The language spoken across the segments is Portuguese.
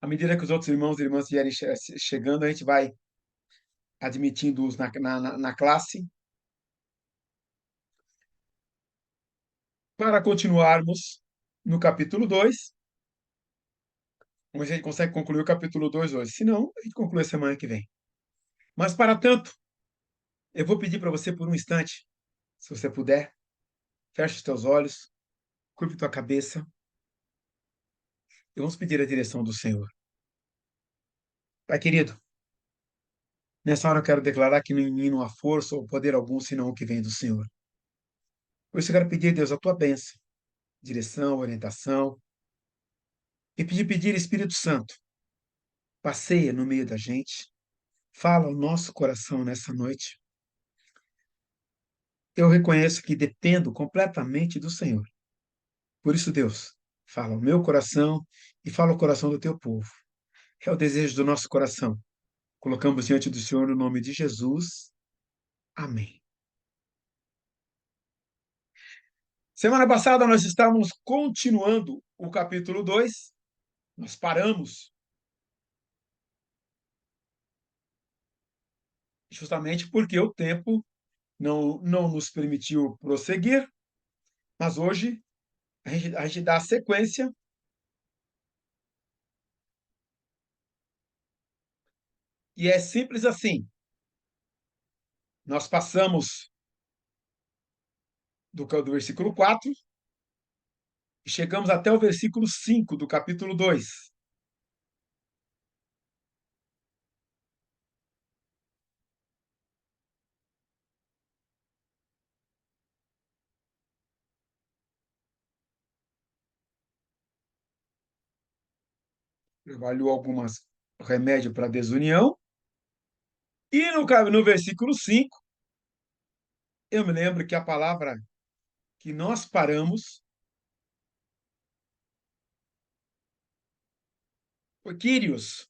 À medida que os outros irmãos e irmãs vierem chegando, a gente vai admitindo-os na classe. Para continuarmos no capítulo 2, vamos ver se a gente consegue concluir o capítulo 2 hoje. Se não, a gente conclui a semana que vem. Mas, para tanto, eu vou pedir para você por um instante, se você puder, feche os teus olhos, curve tua cabeça e vamos pedir a direção do Senhor. Pai querido, nessa hora eu quero declarar que em mim não há força ou poder algum senão o que vem do Senhor. Por isso eu quero pedir, Deus, a tua bênção, direção, orientação, e pedir, Espírito Santo, passeia no meio da gente, fala ao nosso coração nessa noite. Eu reconheço que dependo completamente do Senhor. Por isso, Deus, fala ao meu coração e fala ao coração do teu povo. É o desejo do nosso coração. Colocamos diante do Senhor no nome de Jesus. Amém. Semana passada nós estávamos continuando o capítulo 2. Nós paramos justamente porque o tempo não nos permitiu prosseguir, mas hoje a gente dá a sequência. E é simples assim. Nós passamos do versículo 4 e chegamos até o versículo 5 do capítulo 2. Trabalhou algumas remédio para desunião. E no versículo 5, eu me lembro que a palavra que nós paramos foi Kyrios.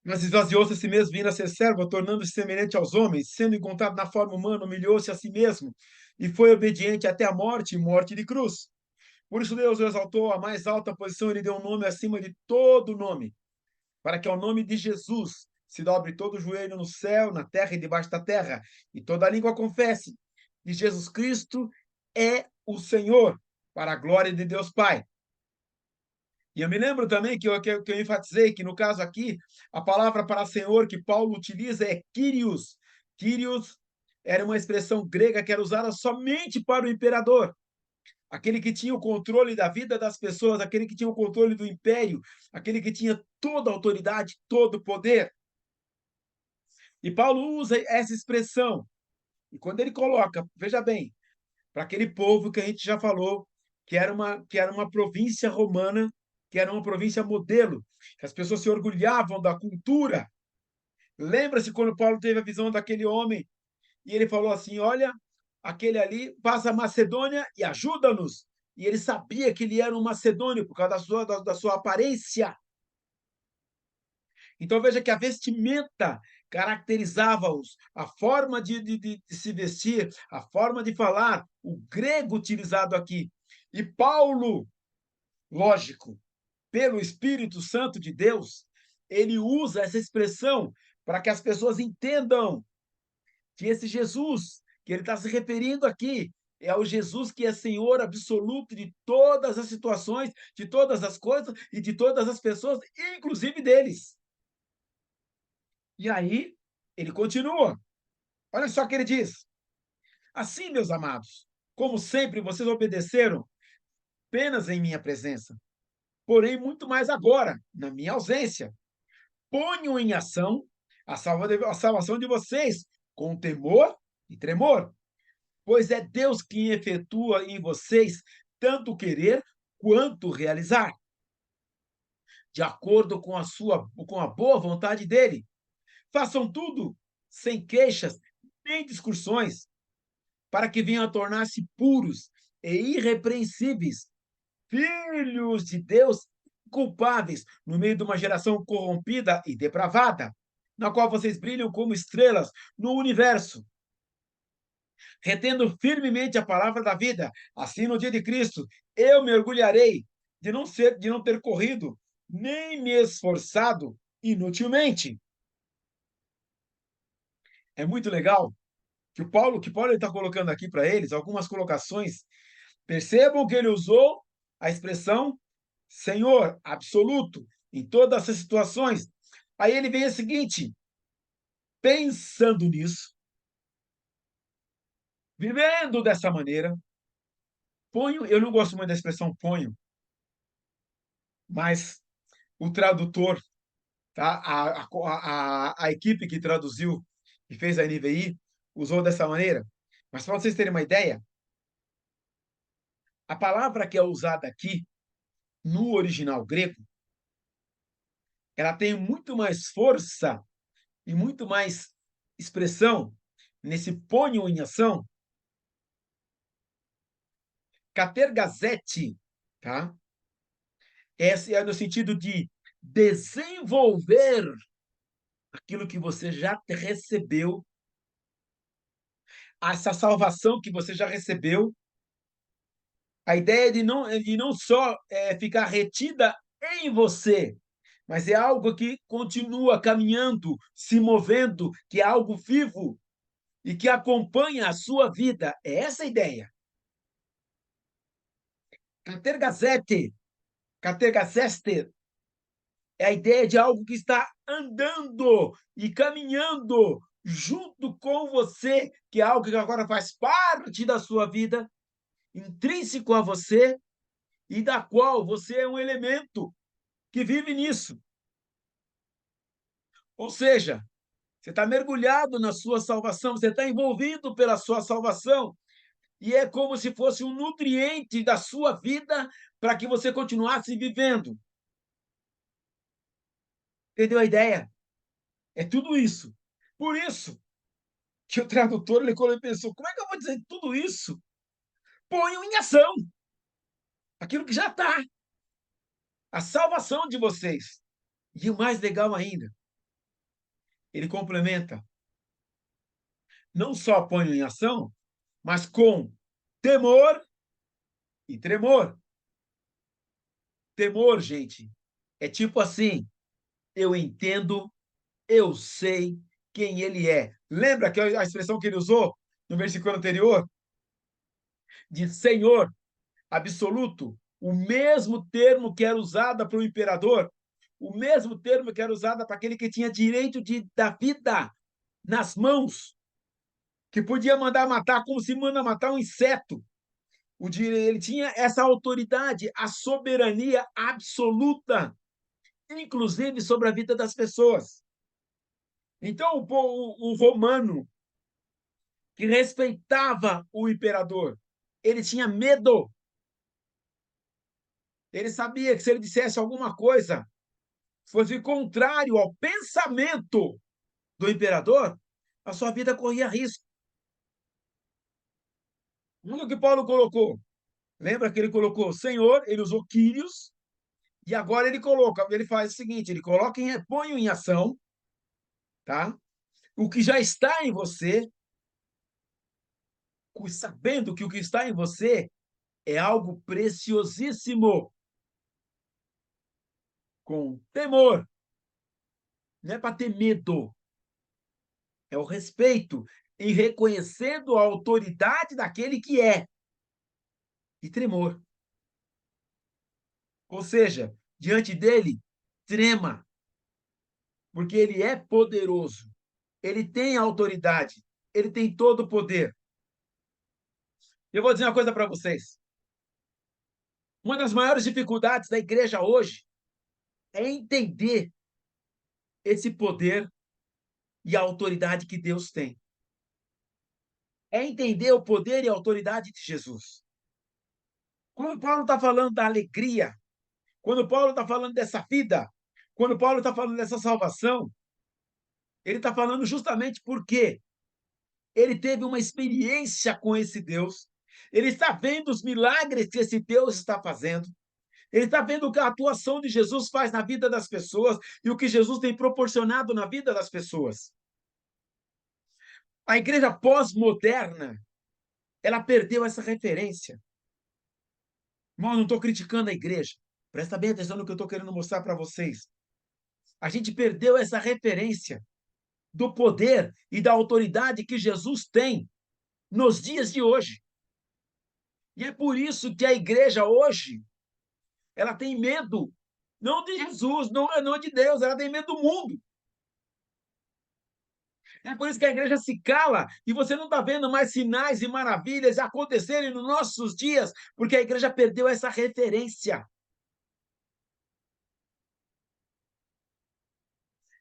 Mas esvaziou-se a si mesmo, vindo a ser servo, tornando-se semelhante aos homens, sendo encontrado na forma humana, humilhou-se a si mesmo e foi obediente até a morte e morte de cruz. Por isso Deus o exaltou à mais alta posição e lhe deu um nome acima de todo nome, para que ao nome de Jesus se dobre todo o joelho no céu, na terra e debaixo da terra, e toda língua confesse que Jesus Cristo é o Senhor, para a glória de Deus Pai. E eu me lembro também que eu enfatizei que, no caso aqui, a palavra para Senhor que Paulo utiliza é Kyrios. Kyrios era uma expressão grega que era usada somente para o imperador, aquele que tinha o controle da vida das pessoas, aquele que tinha o controle do império, aquele que tinha toda a autoridade, todo o poder. E Paulo usa essa expressão. E quando ele coloca, veja bem, para aquele povo que a gente já falou, que era uma província romana, que era uma província modelo, que as pessoas se orgulhavam da cultura. Lembra-se quando Paulo teve a visão daquele homem e ele falou assim: olha, aquele ali passa a Macedônia e ajuda-nos. E ele sabia que ele era um macedônio por causa da sua aparência. Então veja que a vestimenta caracterizava-os, a forma de se vestir, a forma de falar, o grego utilizado aqui. E Paulo, lógico, pelo Espírito Santo de Deus, ele usa essa expressão para que as pessoas entendam que esse Jesus que ele está se referindo aqui é o Jesus que é Senhor absoluto de todas as situações, de todas as coisas e de todas as pessoas, inclusive deles. E aí, ele continua. Olha só o que ele diz. Assim, meus amados, como sempre vocês obedeceram apenas em minha presença, porém muito mais agora, na minha ausência. Ponham em ação a salvação de vocês com temor e tremor, pois é Deus quem efetua em vocês tanto querer quanto realizar, de acordo com a boa vontade dele. Façam tudo sem queixas nem discussões, para que venham a tornar-se puros e irrepreensíveis, filhos de Deus, culpáveis no meio de uma geração corrompida e depravada, na qual vocês brilham como estrelas no universo, retendo firmemente a palavra da vida. Assim, no dia de Cristo, eu me orgulharei de não ter corrido, nem me esforçado inutilmente. É muito legal que Paulo está colocando aqui para eles algumas colocações. Percebam que ele usou a expressão Senhor absoluto em todas essas situações. Aí ele vem o seguinte: pensando nisso, vivendo dessa maneira, ponho, eu não gosto muito da expressão ponho, mas o tradutor, tá? A equipe que traduziu e fez a NVI usou dessa maneira. Mas para vocês terem uma ideia, a palavra que é usada aqui no original grego, ela tem muito mais força e muito mais expressão nesse ponho em ação. Catergazete, tá? Esse é no sentido de desenvolver aquilo que você já recebeu, essa salvação que você já recebeu. A ideia de não só ficar retida em você, mas é algo que continua caminhando, se movendo, que é algo vivo e que acompanha a sua vida. É essa a ideia. Catergazete, catergazeste, é a ideia de algo que está andando e caminhando junto com você, que é algo que agora faz parte da sua vida, intrínseco a você, e da qual você é um elemento que vive nisso. Ou seja, você está mergulhado na sua salvação, você está envolvido pela sua salvação, e é como se fosse um nutriente da sua vida para que você continuasse vivendo. Entendeu a ideia? É tudo isso. Por isso que o tradutor ele pensou: como é que eu vou dizer tudo isso? Ponham em ação aquilo que já está, a salvação de vocês. E o mais legal ainda, ele complementa: não só ponham em ação, mas com temor e tremor. Temor, gente, é tipo assim: eu entendo, eu sei quem ele é. Lembra que a expressão que ele usou no versículo anterior? De Senhor absoluto, o mesmo termo que era usado para o imperador, o mesmo termo que era usado para aquele que tinha direito da vida nas mãos, que podia mandar matar como se manda matar um inseto. Ele tinha essa autoridade, a soberania absoluta, inclusive sobre a vida das pessoas. Então, o romano, que respeitava o imperador, ele tinha medo. Ele sabia que se ele dissesse alguma coisa fosse contrário ao pensamento do imperador, a sua vida corria risco. Olha o que Paulo colocou. Lembra que ele colocou Senhor, ele usou Quírios, e agora ele faz o seguinte, ele põe em ação, tá? O que já está em você, sabendo que o que está em você é algo preciosíssimo, com temor. Não é para ter medo, é o respeito, em reconhecendo a autoridade daquele que é, e tremor. Ou seja, diante dele, trema, porque ele é poderoso, ele tem autoridade, ele tem todo o poder. Eu vou dizer uma coisa para vocês. Uma das maiores dificuldades da igreja hoje é entender esse poder e a autoridade que Deus tem. É entender o poder e a autoridade de Jesus. Quando Paulo está falando da alegria, quando Paulo está falando dessa vida, quando Paulo está falando dessa salvação, ele está falando justamente porque ele teve uma experiência com esse Deus, ele está vendo os milagres que esse Deus está fazendo, ele está vendo o que a atuação de Jesus faz na vida das pessoas e o que Jesus tem proporcionado na vida das pessoas. A igreja pós-moderna, ela perdeu essa referência. Mas não estou criticando a igreja. Presta bem atenção no que eu estou querendo mostrar para vocês. A gente perdeu essa referência do poder e da autoridade que Jesus tem nos dias de hoje. E é por isso que a igreja hoje, ela tem medo, não de Jesus, não de Deus, ela tem medo do mundo. É por isso que a igreja se cala e você não está vendo mais sinais e maravilhas acontecerem nos nossos dias, porque a igreja perdeu essa referência.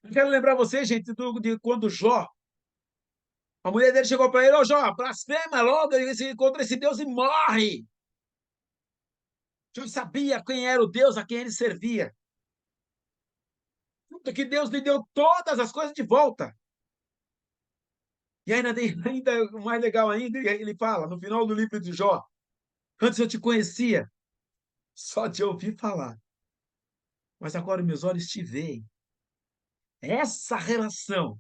Eu quero lembrar você, gente, de quando Jó, a mulher dele chegou para ele: ô Jó, blasfema logo contra esse Deus e morre. Jó sabia quem era o Deus a quem ele servia. Tanto que Deus lhe deu todas as coisas de volta. E ainda o mais legal ainda, ele fala no final do livro de Jó: antes eu te conhecia, só de ouvir falar, mas agora meus olhos te veem. Essa relação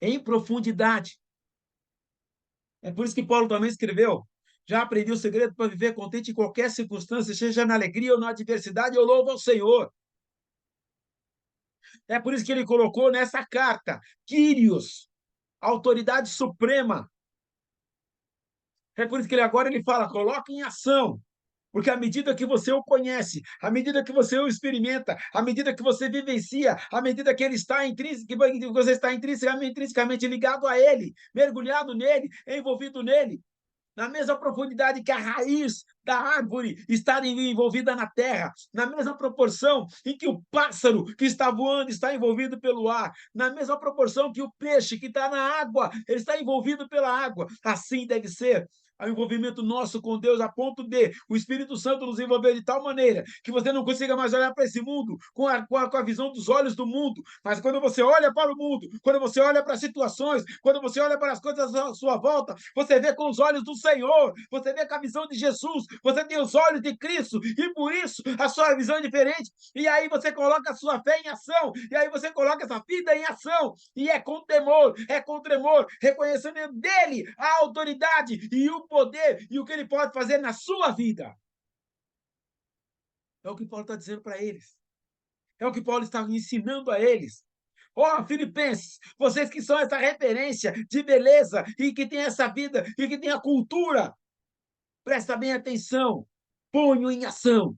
em profundidade. É por isso que Paulo também escreveu: já aprendi o segredo para viver contente em qualquer circunstância, seja na alegria ou na adversidade, eu louvo ao Senhor. É por isso que ele colocou nessa carta, Kyrios, autoridade suprema. É por isso que ele fala: coloque em ação. Porque à medida que você o conhece, à medida que você o experimenta, à medida que você vivencia, à medida que ele está que você está intrinsecamente ligado a ele, mergulhado nele, envolvido nele, na mesma profundidade que a raiz da árvore está envolvida na terra, na mesma proporção em que o pássaro que está voando está envolvido pelo ar, na mesma proporção que o peixe que está na água, ele está envolvido pela água. Assim deve ser o envolvimento nosso com Deus, a ponto de o Espírito Santo nos envolver de tal maneira que você não consiga mais olhar para esse mundo com a visão dos olhos do mundo, mas quando você olha para o mundo, quando você olha para as situações, quando você olha para as coisas à sua volta, você vê com os olhos do Senhor, você vê com a visão de Jesus, você tem os olhos de Cristo, e por isso a sua visão é diferente, e aí você coloca a sua fé em ação, e aí você coloca essa vida em ação, e é com temor, é com tremor, reconhecendo dele a autoridade e o poder e o que ele pode fazer na sua vida. É o que Paulo está dizendo para eles. É o que Paulo está ensinando a eles. Ó, Filipenses, vocês que são essa referência de beleza e que tem essa vida e que tem a cultura, presta bem atenção, ponham em ação.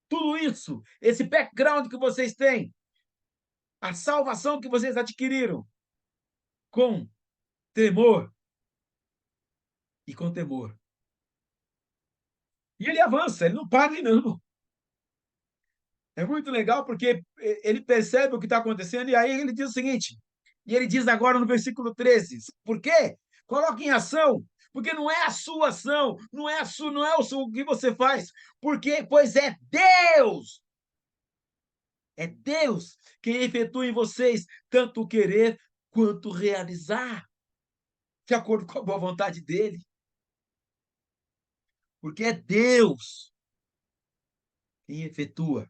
Tudo isso, esse background que vocês têm, a salvação que vocês adquiriram, com temor e com temor. E ele avança, ele não para, não. É muito legal porque ele percebe o que está acontecendo e aí ele diz o seguinte, e ele diz agora no versículo 13, por quê? Coloque em ação, porque não é a sua ação, não é o que você faz, porque pois é Deus quem efetua em vocês tanto o querer quanto realizar, de acordo com a boa vontade dele, porque é Deus quem efetua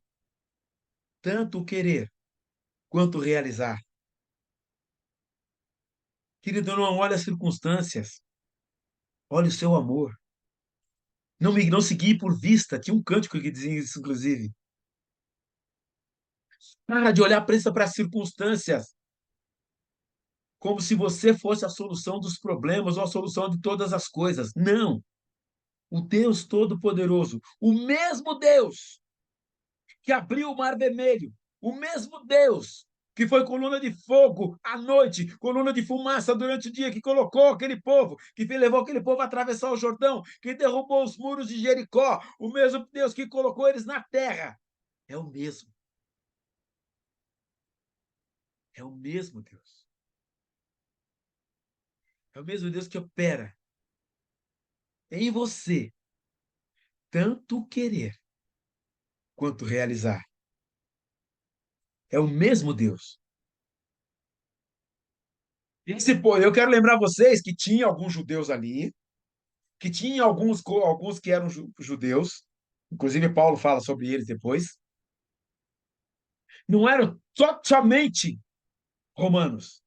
tanto o querer quanto realizar. Querido, não olhe as circunstâncias, olhe o seu amor. Não se guie por vista. Tinha um cântico que dizia isso, inclusive. Para de olhar para as circunstâncias como se você fosse a solução dos problemas ou a solução de todas as coisas. Não. O Deus Todo-Poderoso, o mesmo Deus que abriu o Mar Vermelho, o mesmo Deus que foi coluna de fogo à noite, coluna de fumaça durante o dia, que colocou aquele povo, que levou aquele povo a atravessar o Jordão, que derrubou os muros de Jericó, o mesmo Deus que colocou eles na terra. É o mesmo. É o mesmo Deus. É o mesmo Deus que opera em você, tanto querer quanto realizar. É o mesmo Deus. Eu quero lembrar vocês que tinha alguns judeus ali, que tinha alguns que eram judeus, inclusive Paulo fala sobre eles depois, não eram totalmente romanos,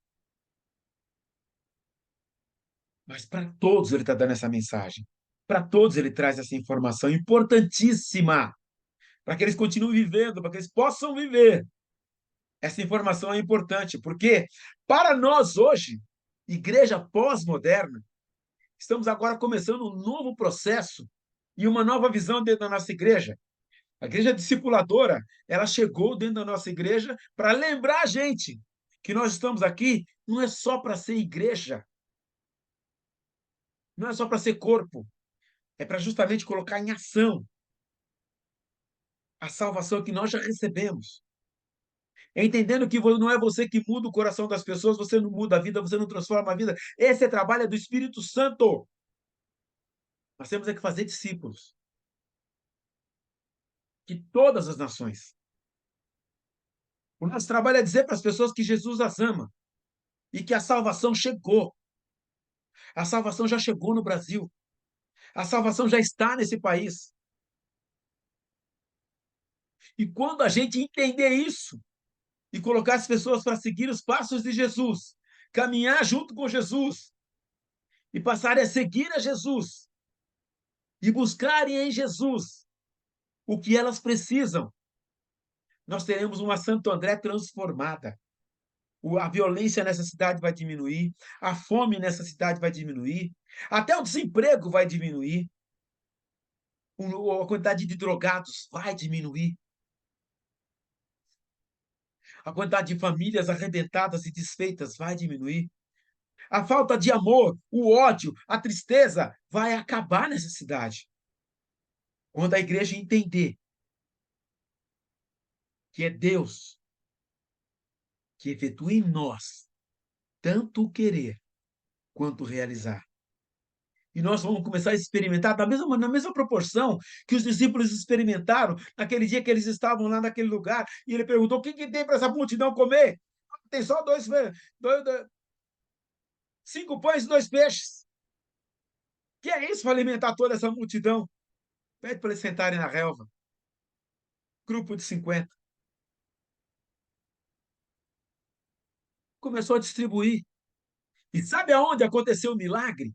mas para todos ele está dando essa mensagem. Para todos ele traz essa informação importantíssima. para que eles continuem vivendo, para que eles possam viver. Essa informação é importante, porque para nós hoje, igreja pós-moderna, estamos agora começando um novo processo e uma nova visão dentro da nossa igreja. A igreja discipuladora, ela chegou dentro da nossa igreja para lembrar a gente que nós estamos aqui não é só para ser igreja, não é só para ser corpo, é para justamente colocar em ação a salvação que nós já recebemos. Entendendo que não é você que muda o coração das pessoas, você não muda a vida, você não transforma a vida. Esse é trabalho do Espírito Santo. Nós temos é que fazer discípulos de todas as nações. O nosso trabalho é dizer para as pessoas que Jesus as ama e que a salvação chegou. A salvação já chegou no Brasil. A salvação já está nesse país. E quando a gente entender isso e colocar as pessoas para seguir os passos de Jesus, caminhar junto com Jesus e passarem a seguir a Jesus e buscarem em Jesus o que elas precisam, nós teremos uma Santo André transformada. A violência nessa cidade vai diminuir, a fome nessa cidade vai diminuir, até o desemprego vai diminuir, a quantidade de drogados vai diminuir, a quantidade de famílias arrebentadas e desfeitas vai diminuir, a falta de amor, o ódio, a tristeza vai acabar nessa cidade. Quando a igreja entender que é Deus que efetua em nós tanto o querer quanto o realizar. E nós vamos começar a experimentar na mesma proporção que os discípulos experimentaram naquele dia que eles estavam lá naquele lugar. E ele perguntou: o que, que tem para essa multidão comer? Tem só dois, 5 pães e 2 peixes. Que é isso para alimentar toda essa multidão? Pede para eles sentarem na relva. Grupo de 50. Começou a distribuir. E sabe aonde aconteceu o milagre?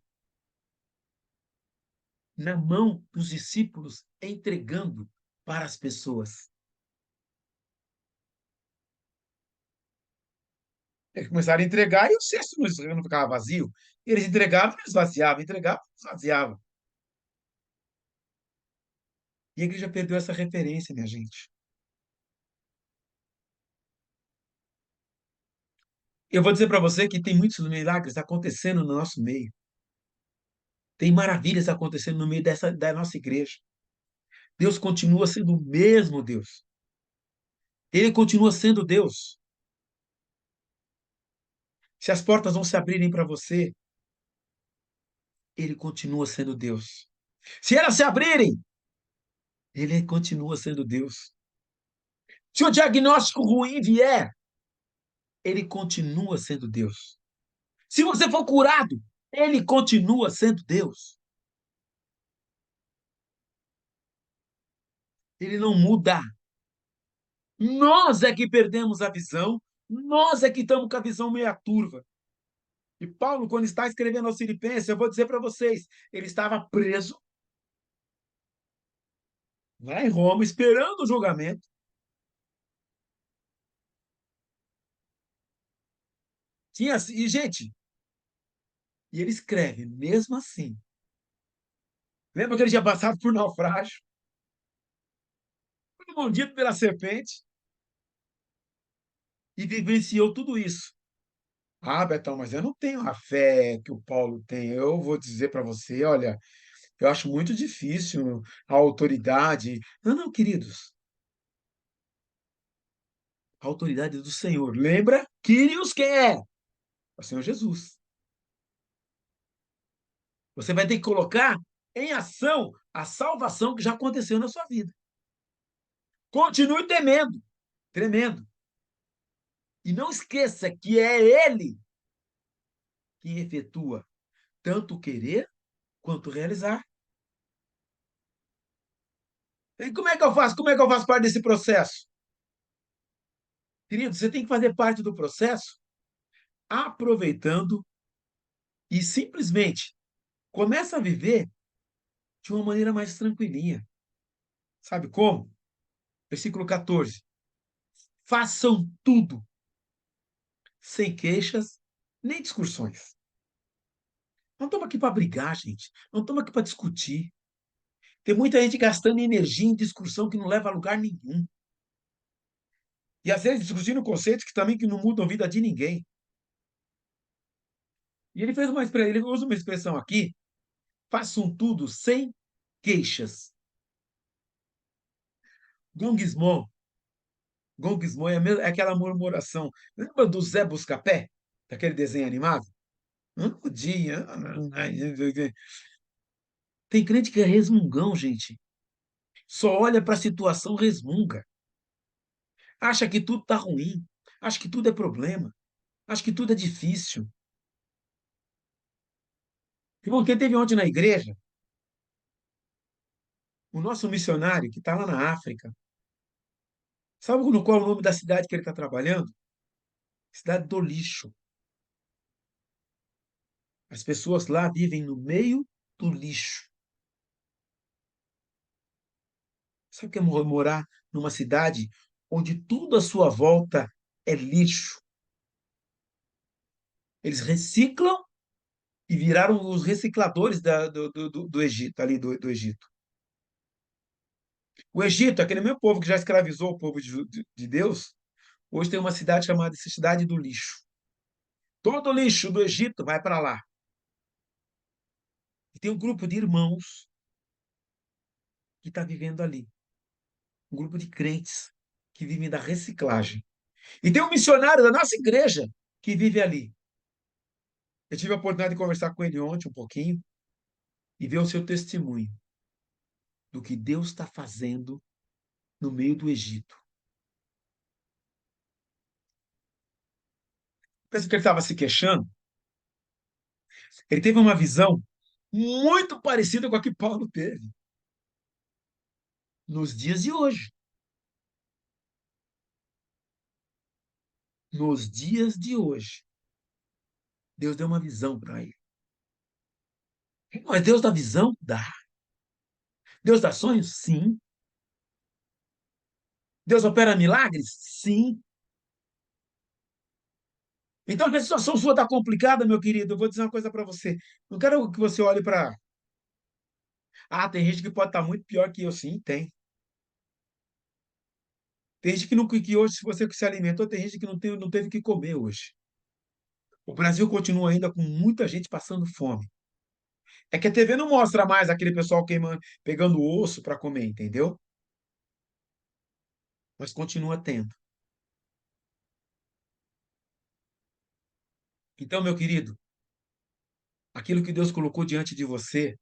Na mão dos discípulos, entregando para as pessoas. Eles começaram a entregar e o cesto não ficava vazio. Eles entregavam e esvaziavam, entregavam e esvaziavam. E a igreja perdeu essa referência, minha gente. Eu vou dizer para você que tem muitos milagres acontecendo no nosso meio. Tem maravilhas acontecendo no meio da nossa igreja. Deus continua sendo o mesmo Deus. Ele continua sendo Deus. Se as portas vão se abrirem para você, ele continua sendo Deus. Se elas se abrirem, ele continua sendo Deus. Se o diagnóstico ruim vier, ele continua sendo Deus. Se você for curado, ele continua sendo Deus. Ele não muda. Nós é que perdemos a visão, nós é que estamos com a visão meia turva. E Paulo, quando está escrevendo aos Filipenses, eu vou dizer para vocês, ele estava preso lá em Roma, esperando o julgamento. E, gente, e ele escreve, mesmo assim. Lembra que ele tinha passado por naufrágio? Foi mordido pela serpente e vivenciou tudo isso. Ah, Betão, mas eu não tenho a fé que o Paulo tem. Eu vou dizer para você, olha, eu acho muito difícil a autoridade. Não, não, queridos. A autoridade do Senhor. Lembra? Quírios quem é? O Senhor Jesus. Você vai ter que colocar em ação a salvação que já aconteceu na sua vida. Continue temendo, tremendo. E não esqueça que é Ele que efetua tanto o querer quanto o realizar. E como é que eu faço? Como é que eu faço parte desse processo? Querido, você tem que fazer parte do processo aproveitando e simplesmente começa a viver de uma maneira mais tranquilinha. Sabe como? Versículo 14. Façam tudo sem queixas nem discussões. Não estamos aqui para brigar, gente. Não estamos aqui para discutir. Tem muita gente gastando energia em discussão que não leva a lugar nenhum. E às vezes discutindo conceitos que também que não mudam a vida de ninguém. E ele usa uma expressão aqui: façam tudo sem queixas. Gonguismo, gonguismo é aquela murmuração. Lembra do Zé Buscapé? Daquele desenho animado? Não podia. Tem crente que é resmungão, gente. Só olha para a situação, resmunga. Acha que tudo está ruim. Acha que tudo é problema. Acha que tudo é difícil. Irmão, quem teve ontem na igreja, o nosso missionário que está lá na África, sabe no qual é o nome da cidade que ele está trabalhando? Cidade do lixo. As pessoas lá vivem no meio do lixo. Sabe o que é morar numa cidade onde tudo à sua volta é lixo? Eles reciclam e viraram os recicladores do Egito, ali do Egito. O Egito, aquele mesmo povo que já escravizou o povo de Deus, hoje tem uma cidade chamada Cidade do Lixo. Todo o lixo do Egito vai para lá. E tem um grupo de irmãos que está vivendo ali. Um grupo de crentes que vivem da reciclagem. E tem um missionário da nossa igreja que vive ali. Eu tive a oportunidade de conversar com ele ontem um pouquinho e ver o seu testemunho do que Deus está fazendo no meio do Egito. Pensa que ele estava se queixando. Ele teve uma visão muito parecida com a que Paulo teve nos dias de hoje. Nos dias de hoje, Deus deu uma visão para ele. Mas Deus dá visão? Dá. Deus dá sonhos? Sim. Deus opera milagres? Sim. Então, se a situação sua está complicada, meu querido, eu vou dizer uma coisa para você. Não quero que você olhe para. Ah, tem gente que pode estar muito pior que eu. Sim, tem. Tem gente que, não, que hoje, se você se alimentou, tem gente que não teve que comer hoje. O Brasil continua ainda com muita gente passando fome. É que a TV não mostra mais aquele pessoal queimando, pegando osso para comer, entendeu? Mas continua tendo. Então, meu querido, aquilo que Deus colocou diante de você,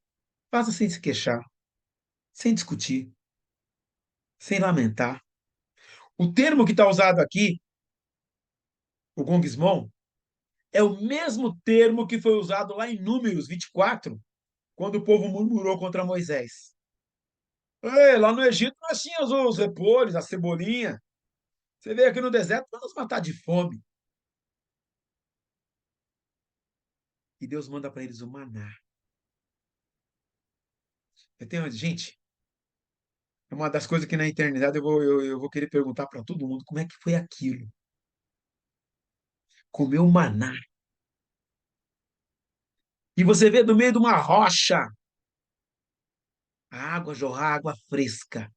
faça sem se queixar, sem discutir, sem lamentar. O termo que está usado aqui, o gonguismon, é o mesmo termo que foi usado lá em Números 24, quando o povo murmurou contra Moisés. Ei, lá no Egito nós tínhamos os repolhos, a cebolinha. Você veio aqui no deserto para nos matar de fome. E Deus manda para eles o maná. Gente, é uma das coisas que na eternidade eu vou querer perguntar para todo mundo como é que foi aquilo. Comer o maná. E você vê no meio de uma rocha a água jorrar, água fresca,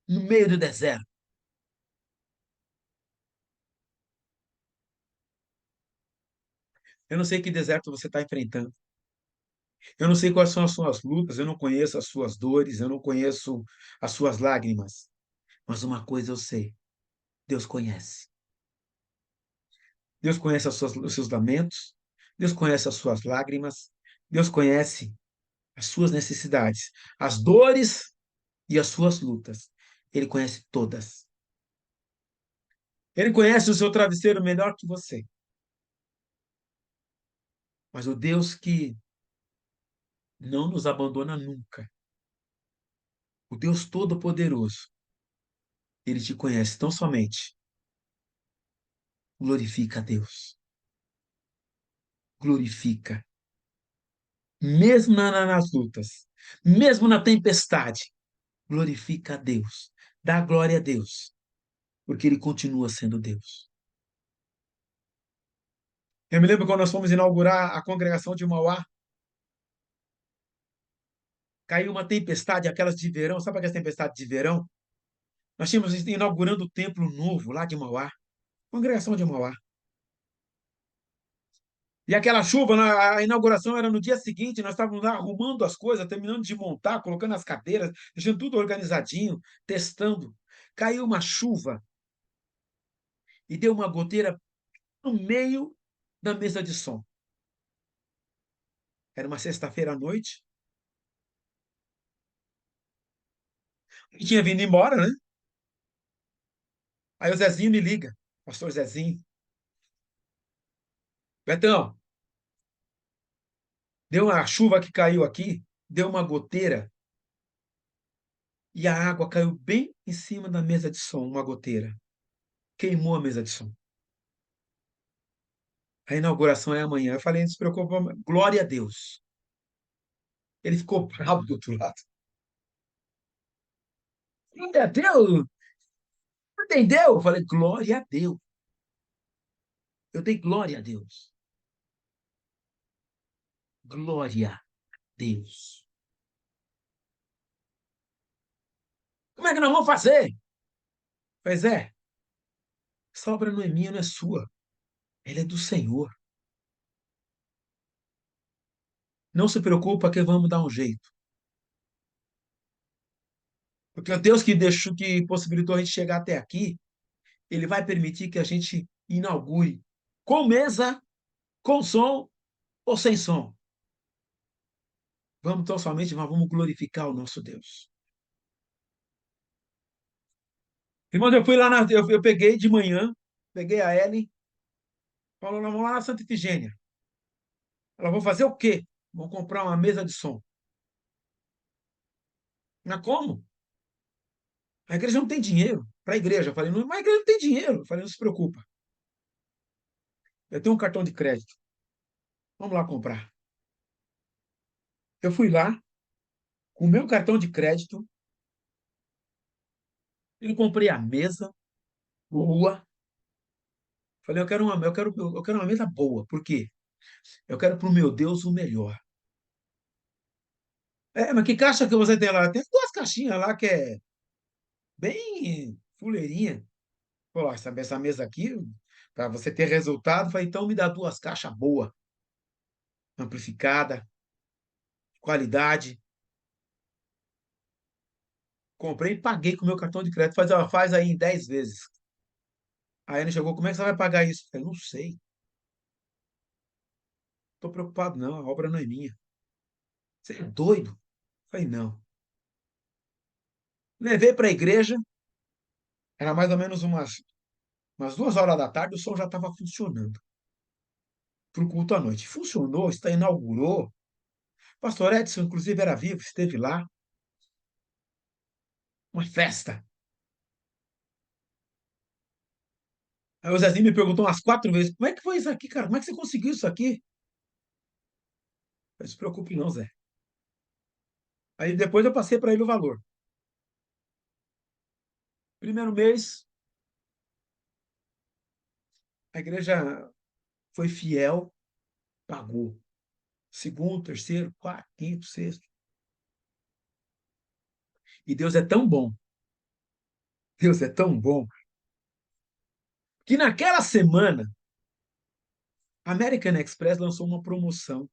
no meio do deserto. Eu não sei que deserto você está enfrentando. Eu não sei quais são as suas lutas, eu não conheço as suas dores, eu não conheço as suas lágrimas. Mas uma coisa eu sei: Deus conhece. Deus conhece os seus lamentos, Deus conhece as suas lágrimas, Deus conhece as suas necessidades, as dores e as suas lutas. Ele conhece todas. Ele conhece o seu travesseiro melhor que você. Mas o Deus que não nos abandona nunca, o Deus Todo-Poderoso, ele te conhece tão somente. Glorifica a Deus. Glorifica. Mesmo nas lutas, mesmo na tempestade, glorifica a Deus, dá glória a Deus, porque Ele continua sendo Deus. Eu me lembro quando nós fomos inaugurar a congregação de Mauá, caiu uma tempestade, aquelas de verão, sabe aquelas tempestades de verão? Nós tínhamos inaugurando o templo novo lá de Mauá, congregação de Mauá. E aquela chuva, a inauguração era no dia seguinte, nós estávamos lá arrumando as coisas, terminando de montar, colocando as cadeiras, deixando tudo organizadinho, testando. Caiu uma chuva e deu uma goteira no meio da mesa de som. Era uma sexta-feira à noite, e tinha vindo embora, né? Aí o Zezinho me liga, pastor Zezinho, Betão, deu uma chuva que caiu aqui, deu uma goteira, e a água caiu bem em cima da mesa de som, uma goteira. Queimou a mesa de som. A inauguração é amanhã. Eu falei, não se preocupa, glória a Deus. Ele ficou bravo do outro lado. Glória a Deus! Entendeu? Eu falei, glória a Deus. Eu dei glória a Deus. Glória a Deus. Como é que nós vamos fazer? Pois é, essa obra não é minha, não é sua. Ela é do Senhor. Não se preocupa que vamos dar um jeito. Porque o Deus que deixou, que possibilitou a gente chegar até aqui, ele vai permitir que a gente inaugure com mesa, com som ou sem som. Vamos tão somente, mas vamos glorificar o nosso Deus. Irmãos, eu fui lá, eu peguei de manhã, peguei a Ellen, falou, nós vamos lá na Santa Ifigênia. Ela, vou fazer o quê? Vou comprar uma mesa de som. Mas como? A igreja não tem dinheiro. Para a igreja. Eu falei, não, mas a igreja não tem dinheiro. Eu falei, não se preocupa. Eu tenho um cartão de crédito. Vamos lá comprar. Eu fui lá, com o meu cartão de crédito, eu comprei a mesa boa. Falei, eu quero uma mesa boa. Por quê? Eu quero para o meu Deus o melhor. É, mas que caixa que você tem lá? Tem duas caixinhas lá que é bem fuleirinha. Pô, essa mesa aqui, para você ter resultado, falei, então me dá duas caixas boas, amplificada, qualidade. Comprei e paguei com o meu cartão de crédito. Faz aí em 10 vezes. Aí ele chegou, como é que você vai pagar isso? Eu falei, não sei. Estou preocupado, não. A obra não é minha. Você é doido? Eu falei, não. Levei para a igreja, era mais ou menos umas 2 horas da tarde, o som já estava funcionando para o culto à noite. Funcionou, está inaugurou. Pastor Edson, inclusive, era vivo, esteve lá. Uma festa. Aí o Zezinho me perguntou umas 4 vezes, como é que foi isso aqui, cara? Como é que você conseguiu isso aqui? Não se preocupe não, Zé. Aí depois eu passei para ele o valor. Primeiro mês, a igreja foi fiel, pagou. Segundo, terceiro, quarto, quinto, sexto. E Deus é tão bom, Deus é tão bom, que naquela semana, a American Express lançou uma promoção.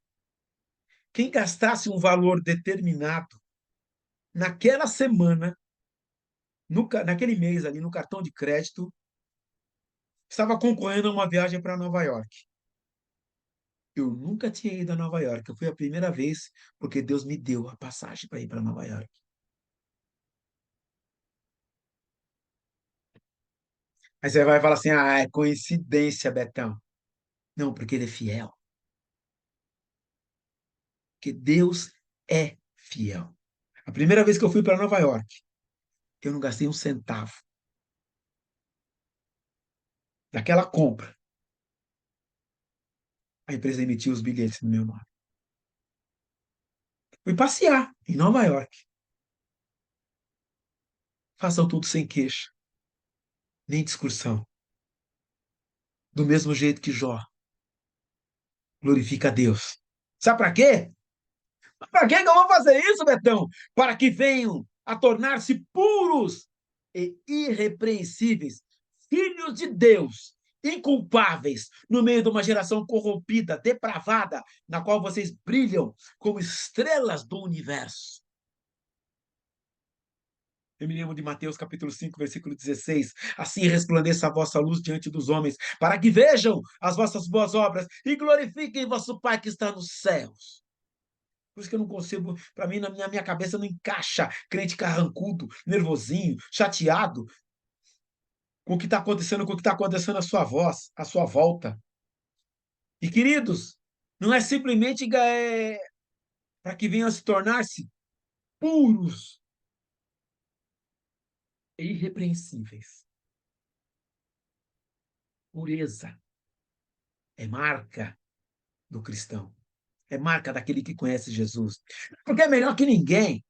Quem gastasse um valor determinado naquela semana, naquele mês ali, no cartão de crédito, estava concorrendo a uma viagem para Nova York. Eu nunca tinha ido a Nova York. Foi a primeira vez, porque Deus me deu a passagem para ir para Nova York. Aí você vai falar assim: ah, é coincidência, Betão. Não, porque ele é fiel. Porque Deus é fiel. A primeira vez que eu fui para Nova York, eu não gastei um centavo daquela compra. A empresa emitiu os bilhetes no meu nome. Fui passear em Nova York. Façam tudo sem queixa, nem discussão. Do mesmo jeito que Jó glorifica a Deus. Sabe para quê? Para que eu vou fazer isso, Betão? Para que venham a tornar-se puros e irrepreensíveis, filhos de Deus, inculpáveis, no meio de uma geração corrompida, depravada, na qual vocês brilham como estrelas do universo. Eu me lembro de Mateus capítulo 5, versículo 16. Assim resplandeça a vossa luz diante dos homens, para que vejam as vossas boas obras e glorifiquem vosso Pai que está nos céus. Por isso que eu não consigo, para mim, na minha cabeça não encaixa crente carrancudo, nervosinho, chateado com o que está acontecendo, com o que está acontecendo à sua voz, à sua volta. E, queridos, não é simplesmente para que venham a se tornar-se puros e irrepreensíveis. Pureza é marca do cristão. É marca daquele que conhece Jesus. Porque é melhor que ninguém.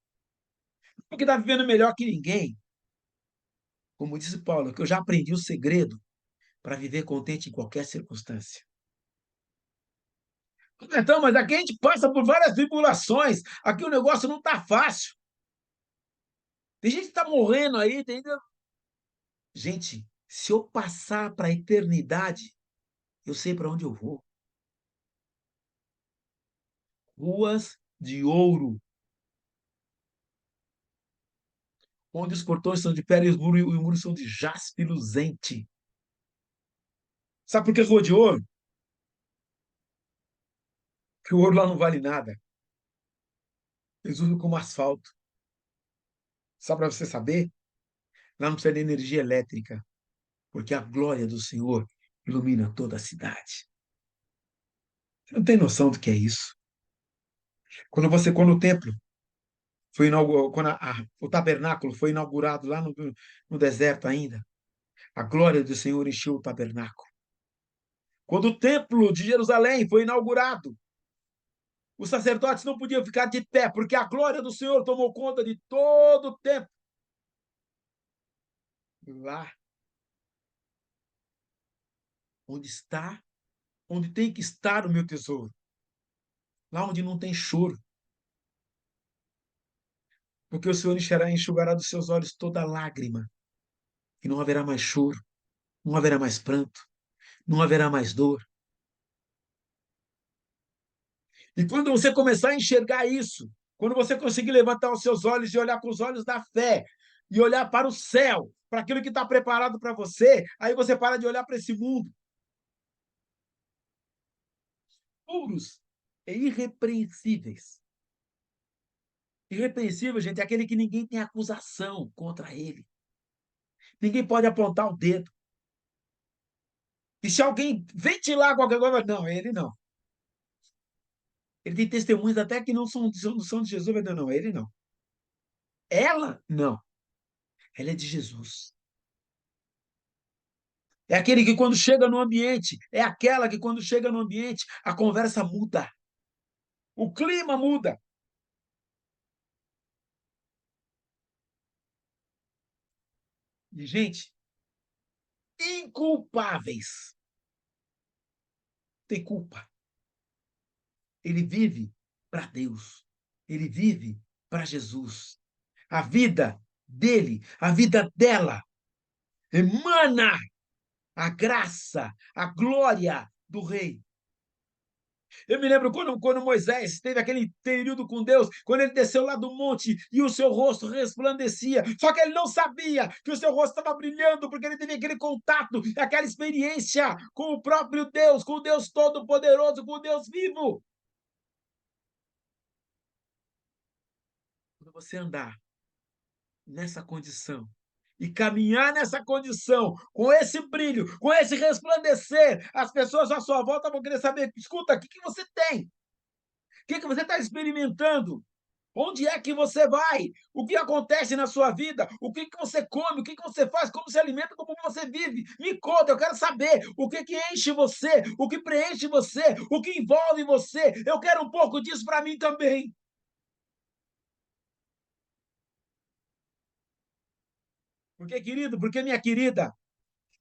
Porque está vivendo melhor que ninguém. Como disse Paulo, que eu já aprendi o segredo para viver contente em qualquer circunstância. Então, mas aqui a gente passa por várias tribulações. Aqui o negócio não está fácil. Tem gente que está morrendo aí. Gente, se eu passar para a eternidade, eu sei para onde eu vou. Ruas de ouro, onde os portões são de pedra e os muros são de jaspe luzente. Sabe por que rua de ouro? Porque o ouro lá não vale nada. Eles usam como asfalto. Só para você saber, lá não precisa de energia elétrica, porque a glória do Senhor ilumina toda a cidade. Você não tem noção do que é isso. Quando o templo foi inaugurado, quando o tabernáculo foi inaugurado lá no deserto ainda, a glória do Senhor encheu o tabernáculo. Quando o templo de Jerusalém foi inaugurado, os sacerdotes não podiam ficar de pé, porque a glória do Senhor tomou conta de todo o templo. Lá onde tem que estar o meu tesouro, lá onde não tem choro, porque o Senhor enxugará dos seus olhos toda lágrima, e não haverá mais choro, não haverá mais pranto, não haverá mais dor. E quando você começar a enxergar isso, quando você conseguir levantar os seus olhos e olhar com os olhos da fé, e olhar para o céu, para aquilo que está preparado para você, aí você para de olhar para esse mundo. Puros e irrepreensíveis. Irrepreensível, gente, é aquele que ninguém tem acusação contra ele. Ninguém pode apontar o dedo. E se alguém ventilar qualquer coisa, não, ele não. Ele tem testemunhas até que não são de Jesus, mas não, ele não. Ela, não. Ela é de Jesus. É aquele que quando chega no ambiente, é aquela que quando chega no ambiente, a conversa muda. O clima muda. E, gente, inculpáveis. Tem culpa. Ele vive para Deus. Ele vive para Jesus. A vida dele, a vida dela, emana a graça, a glória do rei. Eu me lembro quando Moisés teve aquele período com Deus, quando ele desceu lá do monte e o seu rosto resplandecia. Só que ele não sabia que o seu rosto estava brilhando, porque ele teve aquele contato, aquela experiência com o próprio Deus, com o Deus Todo-Poderoso, com o Deus vivo. Quando você andar nessa condição e caminhar nessa condição, com esse brilho, com esse resplandecer, as pessoas à sua volta vão querer saber: escuta, o que você tem? O que você está experimentando? Onde é que você vai? O que acontece na sua vida? O que você come? O que você faz? Como se alimenta? Como você vive? Me conta, eu quero saber o que enche você, o que preenche você, o que envolve você. Eu quero um pouco disso para mim também. Por que, querido? Porque, minha querida,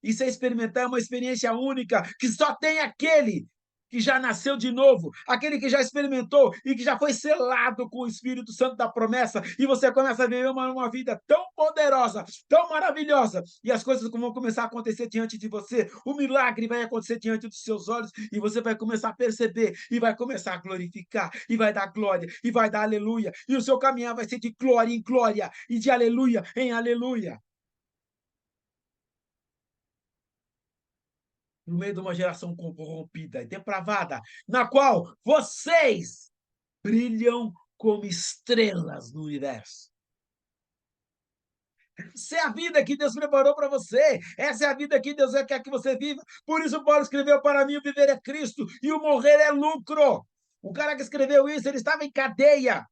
isso é experimentar uma experiência única que só tem aquele que já nasceu de novo, aquele que já experimentou e que já foi selado com o Espírito Santo da promessa, e você começa a viver uma vida tão poderosa, tão maravilhosa, e as coisas vão começar a acontecer diante de você, o milagre vai acontecer diante dos seus olhos, e você vai começar a perceber, e vai começar a glorificar, e vai dar glória, e vai dar aleluia, e o seu caminhar vai ser de glória em glória, e de aleluia em aleluia. No meio de uma geração corrompida e depravada, na qual vocês brilham como estrelas no universo. Essa é a vida que Deus preparou para você. Essa é a vida que Deus quer que você viva. Por isso, Paulo escreveu: para mim, o viver é Cristo e o morrer é lucro. O cara que escreveu isso, ele estava em cadeia,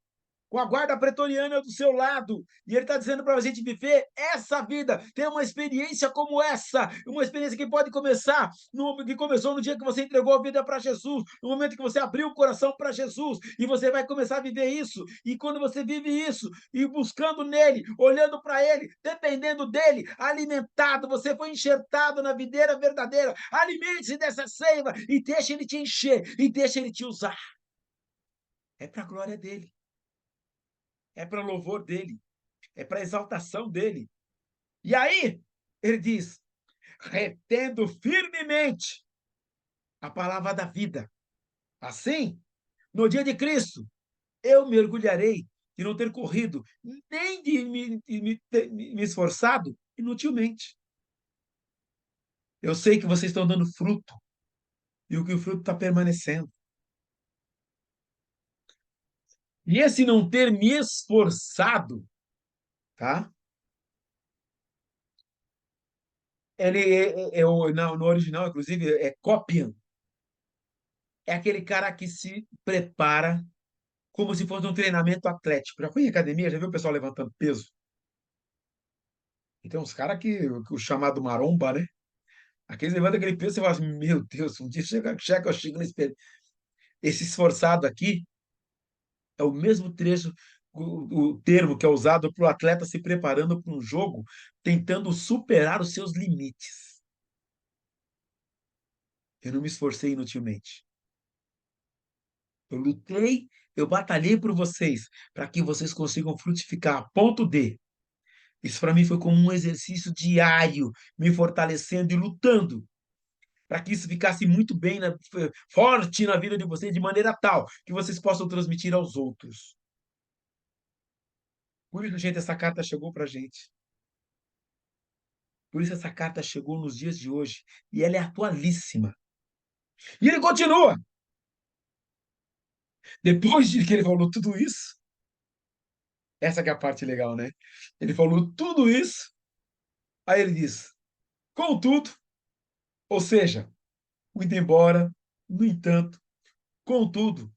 com a guarda pretoriana do seu lado. E ele está dizendo para a gente viver essa vida, ter uma experiência como essa, uma experiência que pode começar, que começou no dia que você entregou a vida para Jesus, no momento que você abriu o coração para Jesus, e você vai começar a viver isso. E quando você vive isso, e buscando nele, olhando para ele, dependendo dele, alimentado, você foi enxertado na videira verdadeira. Alimente-se dessa seiva e deixa ele te encher, e deixa ele te usar. É para a glória dele. É para louvor dele, é para exaltação dele. E aí, ele diz: retendo firmemente a palavra da vida. Assim, no dia de Cristo, eu mergulharei de não ter corrido, nem de me esforçado inutilmente. Eu sei que vocês estão dando fruto, e o que o fruto está permanecendo. E esse não ter me esforçado, tá? Ele no original, inclusive, é copian. É aquele cara que se prepara como se fosse um treinamento atlético. Já foi em academia, já viu o pessoal levantando peso? E tem uns caras que o chamado maromba, né? Aqueles levantam aquele peso e você fala assim, meu Deus, um dia chega, eu chego nesse peso. Esse esforçado aqui é o mesmo trecho, o termo que é usado para o atleta se preparando para um jogo, tentando superar os seus limites. Eu não me esforcei inutilmente. Eu lutei, eu batalhei por vocês, para que vocês consigam frutificar, a ponto de. Isso para mim foi como um exercício diário, me fortalecendo e lutando para que isso ficasse muito bem, forte na vida de vocês, de maneira tal que vocês possam transmitir aos outros. Por isso, gente, essa carta chegou para a gente. Por isso, essa carta chegou nos dias de hoje. E ela é atualíssima. E ele continua. Depois de que ele falou tudo isso, essa que é a parte legal, né? Ele falou tudo isso, aí ele diz: contudo, ou seja, muito embora, no entanto, contudo,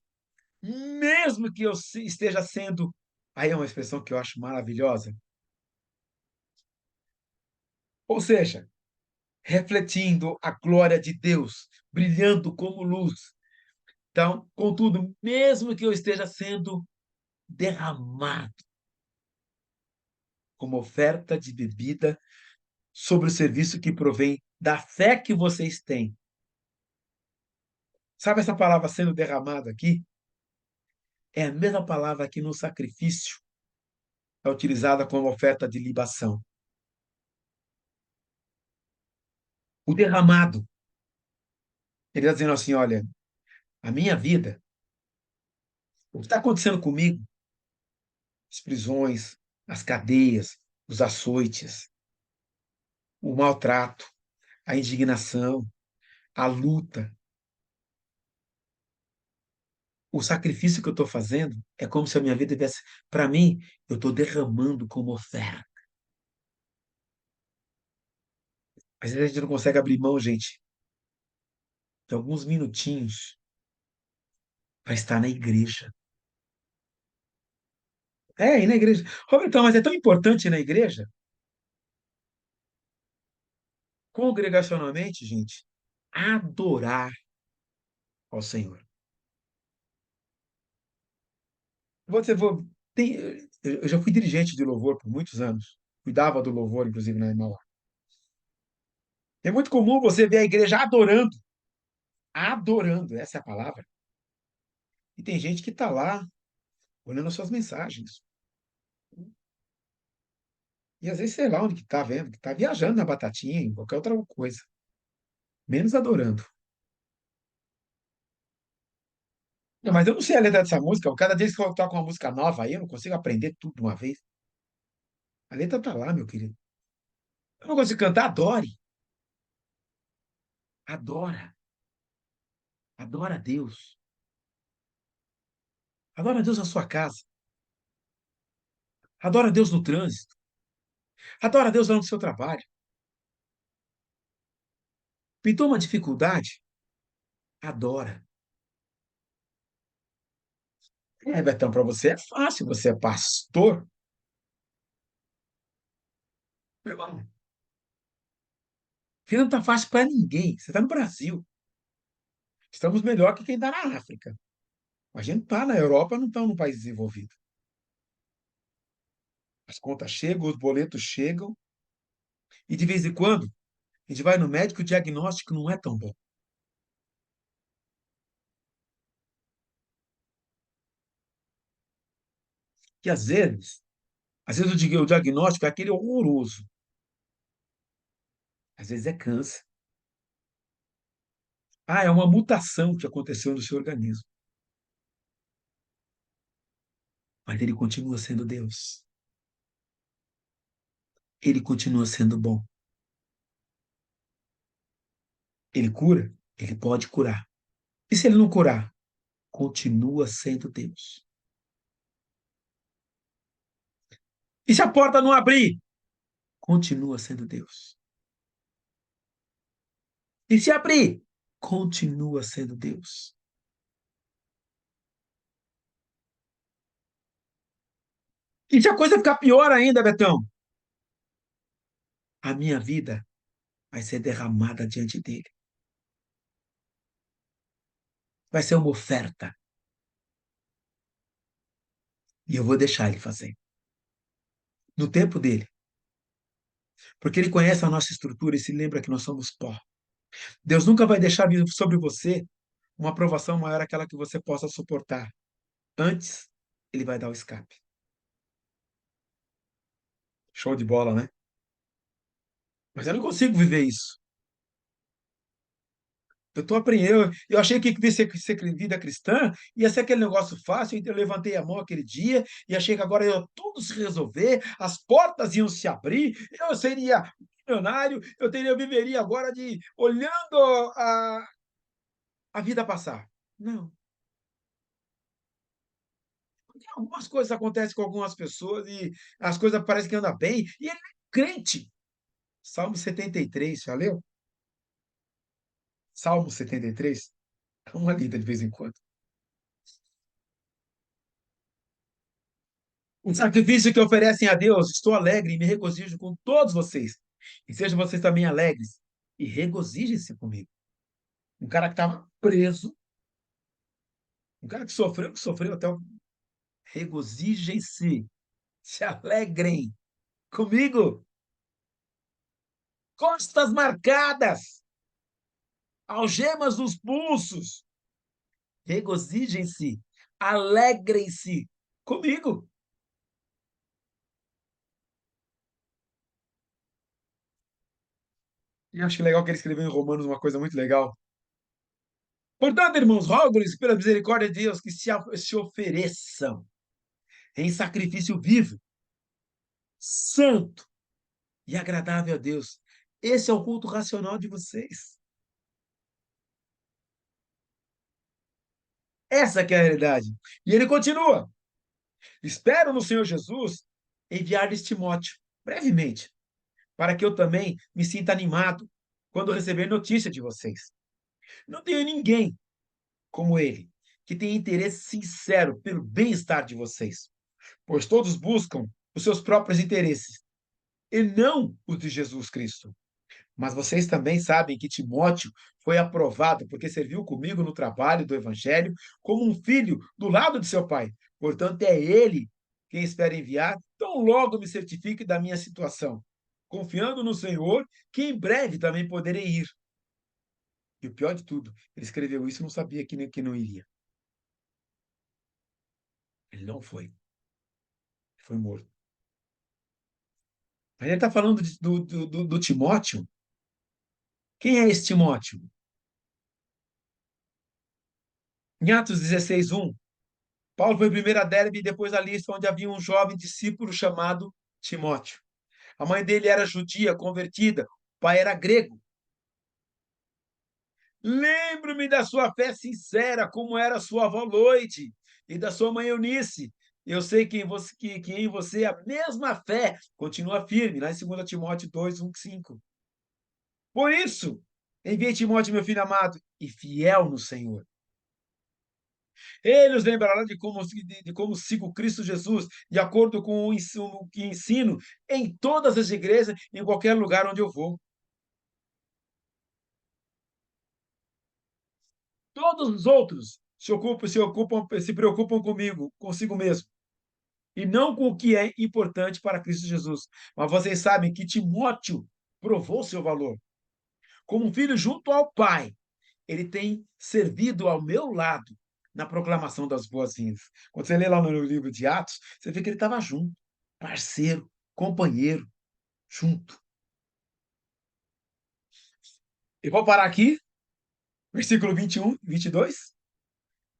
mesmo que eu esteja sendo. Aí é uma expressão que eu acho maravilhosa. Ou seja, refletindo a glória de Deus, brilhando como luz. Então, contudo, mesmo que eu esteja sendo derramado como oferta de bebida sobre o serviço que provém da fé que vocês têm. Sabe essa palavra sendo derramada aqui? É a mesma palavra que no sacrifício é utilizada como oferta de libação. O derramado, ele está dizendo assim: olha, a minha vida, o que está acontecendo comigo, as prisões, as cadeias, os açoites, o maltrato, a indignação, a luta, o sacrifício que eu estou fazendo é como se a minha vida tivesse. Para mim, eu estou derramando como oferta. Às vezes a gente não consegue abrir mão, gente, de alguns minutinhos para estar na igreja. É, ir na igreja. Robertão, mas é tão importante ir na igreja? Congregacionalmente, gente, adorar ao Senhor. Você vou, tem, eu já fui dirigente de louvor por muitos anos. cuidava do louvor, inclusive, na Mauá. É muito comum você ver a igreja adorando, adorando, essa é a palavra. E tem gente que está lá olhando as suas mensagens. E às vezes, sei lá onde que está vendo, que está viajando na batatinha, em qualquer outra coisa. Menos adorando. Não, mas eu não sei a letra dessa música. Cada vez que eu toco uma música nova aí, eu não consigo aprender tudo de uma vez. A letra tá lá, meu querido. Eu não consigo cantar, adore. Adora. Adora a Deus. Adora a Deus na sua casa. Adora a Deus no trânsito. Adora a Deus lá no seu trabalho. Pintou uma dificuldade? Adora. É, Betão, para você é fácil, você é pastor. Meu irmão, vida não tá fácil para ninguém. Você está no Brasil. Estamos melhor que quem está na África. A gente está na Europa, não está num país desenvolvido. As contas chegam, os boletos chegam, e de vez em quando a gente vai no médico, e o diagnóstico não é tão bom. Que às vezes o diagnóstico é aquele horroroso. Às vezes é câncer. Ah, é uma mutação que aconteceu no seu organismo. Mas ele continua sendo Deus. Ele continua sendo bom. Ele cura? Ele pode curar. E se ele não curar? Continua sendo Deus. E se a porta não abrir? Continua sendo Deus. E se abrir? Continua sendo Deus. E se a coisa ficar pior ainda, Betão? A minha vida vai ser derramada diante dele. Vai ser uma oferta. E eu vou deixar ele fazer. No tempo dele. Porque ele conhece a nossa estrutura e se lembra que nós somos pó. Deus nunca vai deixar vir sobre você uma aprovação maior aquela que você possa suportar. Antes, ele vai dar o escape. Show de bola, né? Mas eu não consigo viver isso. Eu tô aprendendo. Eu achei que ser vida cristã ia ser aquele negócio fácil. Eu levantei a mão aquele dia e achei que agora ia tudo se resolver, as portas iam se abrir, eu seria milionário, eu viveria agora de olhando a vida passar. Não. Porque algumas coisas acontecem com algumas pessoas e as coisas parecem que andam bem, e ele é crente. Salmo 73, já leu? Salmo 73? Dá uma lida de vez em quando. Um sacrifício que oferecem a Deus, estou alegre e me regozijo com todos vocês. E sejam vocês também alegres e regozijem-se comigo. Um cara que estava preso, um cara que sofreu até o... Regozijem-se, se alegrem comigo. Costas marcadas, algemas nos pulsos. Regozijem-se, alegrem-se comigo. E acho que legal que ele escreveu em Romanos uma coisa muito legal. Portanto, irmãos, rogo-lhes pela misericórdia de Deus que se ofereçam em sacrifício vivo, santo e agradável a Deus. Esse é o culto racional de vocês. Essa que é a realidade. E ele continua. Espero no Senhor Jesus enviar-lhes Timóteo, brevemente, para que eu também me sinta animado quando receber notícia de vocês. Não tenho ninguém como ele, que tenha interesse sincero pelo bem-estar de vocês, pois todos buscam os seus próprios interesses e não os de Jesus Cristo. Mas vocês também sabem que Timóteo foi aprovado porque serviu comigo no trabalho do evangelho como um filho do lado de seu pai. Portanto, é ele. quem espera enviar, tão logo me certifique da minha situação, confiando no Senhor, que em breve também poderei ir. E o pior de tudo, ele escreveu isso e não sabia que não iria. Ele não foi. Foi morto. Mas ele está falando do Timóteo. Quem é esse Timóteo? Em Atos 16, 1, Paulo foi primeiro a Derbe e depois a Listra, onde havia um jovem discípulo chamado Timóteo. A mãe dele era judia, convertida, o pai era grego. Lembro-me da sua fé sincera, como era sua avó Loide, e da sua mãe Eunice. Eu sei que em você a mesma fé continua firme, lá em 2 Timóteo 2, 1, 5. Por isso, enviei Timóteo, meu filho amado, e fiel no Senhor. Ele os lembrará de como sigo Cristo Jesus, de acordo com o ensino que ensino em todas as igrejas, em qualquer lugar onde eu vou. Todos os outros se preocupam comigo, consigo mesmo, e não com o que é importante para Cristo Jesus. Mas vocês sabem que Timóteo provou seu valor. Como um filho junto ao Pai, ele tem servido ao meu lado na proclamação das boas-vindas. Quando você lê lá no livro de Atos, você vê que ele estava junto, parceiro, companheiro, junto. Eu vou parar aqui, versículo 21, 22,